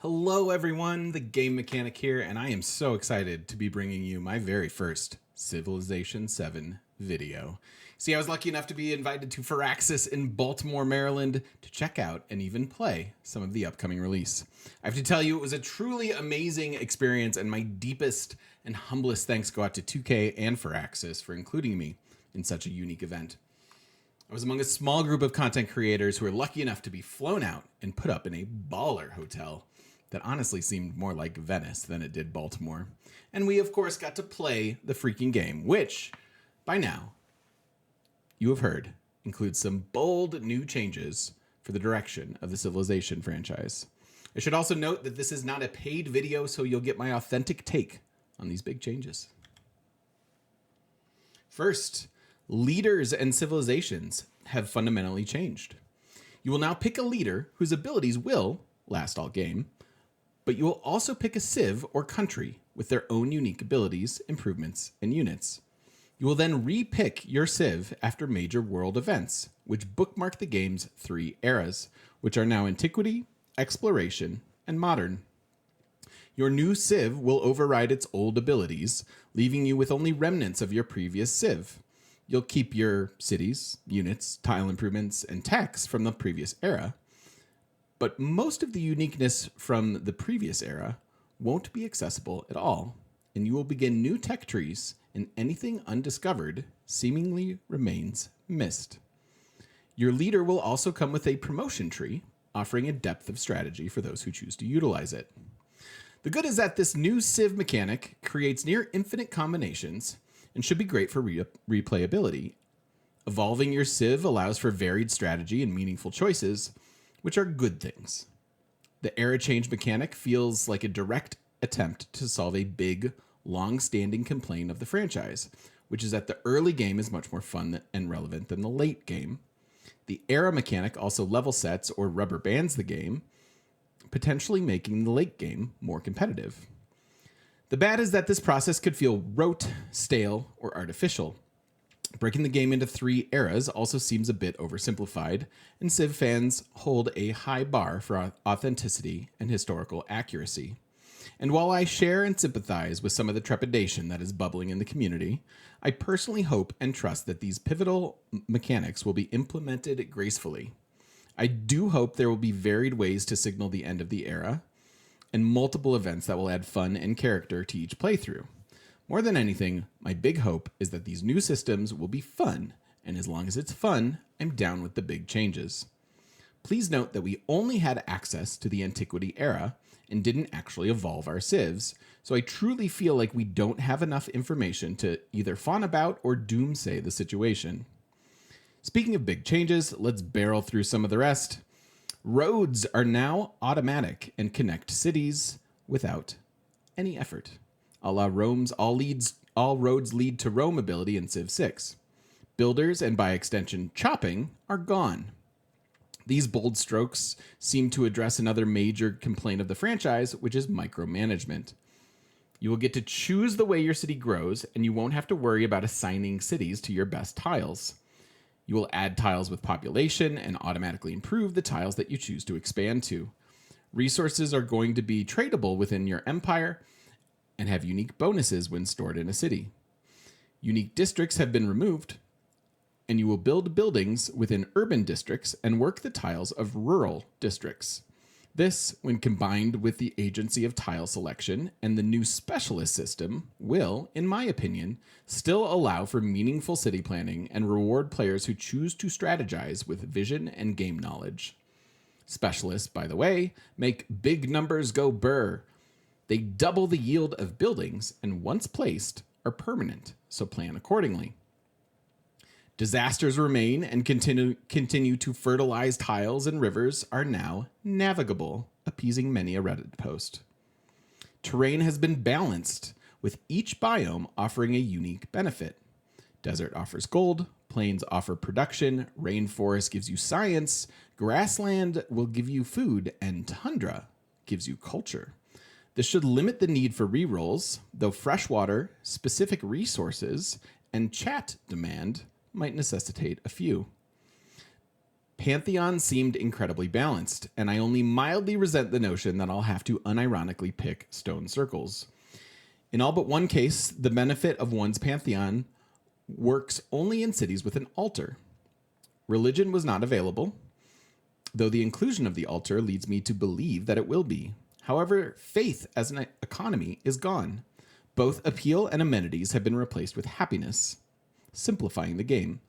Hello everyone, the Game Mechanic here, and I am so excited to be bringing you my very first Civilization 7 video. See, I was lucky enough to be invited to Firaxis in Baltimore, Maryland to check out and even play some of the upcoming release. I have to tell you, it was a truly amazing experience, and my deepest and humblest thanks go out to 2K and Firaxis for including me in such a unique event. I was among a small group of content creators who were lucky enough to be flown out and put up in a baller hotel that honestly seemed more like Venice than it did Baltimore. And we, of course, got to play the freaking game, which, by now, you have heard, includes some bold new changes for the direction of the Civilization franchise. I should also note that this is not a paid video, so you'll get my authentic take on these big changes. First, leaders and civilizations have fundamentally changed. You will now pick a leader whose abilities will last all game, but you will also pick a civ or country with their own unique abilities, improvements, and units. You will then re-pick your civ after major world events, which bookmark the game's 3 eras, which are now Antiquity, Exploration, and Modern. Your new civ will override its old abilities, leaving you with only remnants of your previous civ. You'll keep your cities, units, tile improvements, and techs from the previous era, but most of the uniqueness from the previous era won't be accessible at all, and you will begin new tech trees, and anything undiscovered seemingly remains missed. Your leader will also come with a promotion tree, offering a depth of strategy for those who choose to utilize it. The good is that this new civ mechanic creates near infinite combinations and should be great for replayability. Evolving your civ allows for varied strategy and meaningful choices, which are good things. The era change mechanic feels like a direct attempt to solve a big, long-standing complaint of the franchise, which is that the early game is much more fun and relevant than the late game. The era mechanic also level sets or rubber bands the game, potentially making the late game more competitive. The bad is that this process could feel rote, stale, or artificial. Breaking the game into 3 eras also seems a bit oversimplified, and Civ fans hold a high bar for authenticity and historical accuracy. And while I share and sympathize with some of the trepidation that is bubbling in the community, I personally hope and trust that these pivotal mechanics will be implemented gracefully. I do hope there will be varied ways to signal the end of the era, and multiple events that will add fun and character to each playthrough. More than anything, my big hope is that these new systems will be fun, and as long as it's fun, I'm down with the big changes. Please note that we only had access to the Antiquity era and didn't actually evolve our civs, so I truly feel like we don't have enough information to either fawn about or doomsay the situation. Speaking of big changes, let's barrel through some of the rest. Roads are now automatic and connect cities without any effort. A la Rome's all roads lead to Rome ability in Civ 6. Builders, and by extension chopping, are gone. These bold strokes seem to address another major complaint of the franchise, which is micromanagement. You will get to choose the way your city grows, and you won't have to worry about assigning cities to your best tiles. You will add tiles with population and automatically improve the tiles that you choose to expand to. Resources are going to be tradable within your empire and have unique bonuses when stored in a city. Unique districts have been removed, and you will build buildings within urban districts and work the tiles of rural districts. This, when combined with the agency of tile selection and the new specialist system, will, in my opinion, still allow for meaningful city planning and reward players who choose to strategize with vision and game knowledge. Specialists, by the way, make big numbers go burr. They double the yield of buildings, and once placed, are permanent, so plan accordingly. Disasters remain and continue to fertilize tiles, and rivers are now navigable, appeasing many a Reddit post. Terrain has been balanced, with each biome offering a unique benefit. Desert offers gold, plains offer production, rainforest gives you science, grassland will give you food, and tundra gives you culture. This should limit the need for rerolls, though freshwater, specific resources, and chat demand might necessitate a few. Pantheon seemed incredibly balanced, and I only mildly resent the notion that I'll have to unironically pick stone circles. In all but one case, the benefit of one's Pantheon works only in cities with an altar. Religion was not available, though the inclusion of the altar leads me to believe that it will be. However, faith as an economy is gone. Both appeal and amenities have been replaced with happiness, simplifying the game.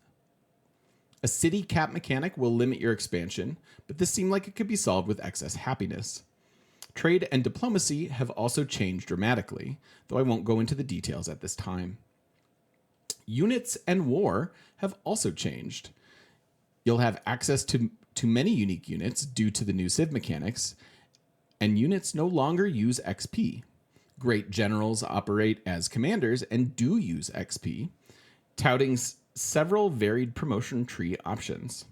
A city cap mechanic will limit your expansion, but this seemed like it could be solved with excess happiness. Trade and diplomacy have also changed dramatically, though I won't go into the details at this time. Units and war have also changed. You'll have access to many unique units due to the new Civ mechanics, and units no longer use XP. Great generals operate as commanders and do use XP, touting several varied promotion tree options.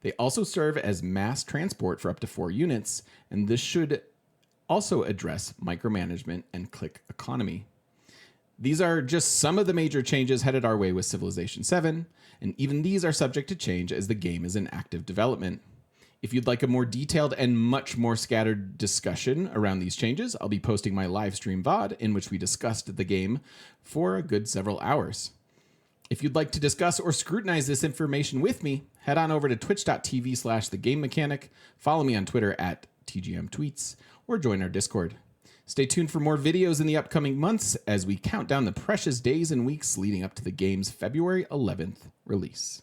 They also serve as mass transport for up to 4 units, and this should also address micromanagement and click economy. These are just some of the major changes headed our way with Civilization 7, and even these are subject to change as the game is in active development. If you'd like a more detailed and much more scattered discussion around these changes, I'll be posting my live stream VOD in which we discussed the game for a good several hours. If you'd like to discuss or scrutinize this information with me, head on over to twitch.tv/TheGameMechanic, follow me on Twitter at TGMTweets, or join our Discord. Stay tuned for more videos in the upcoming months as we count down the precious days and weeks leading up to the game's February 11th release.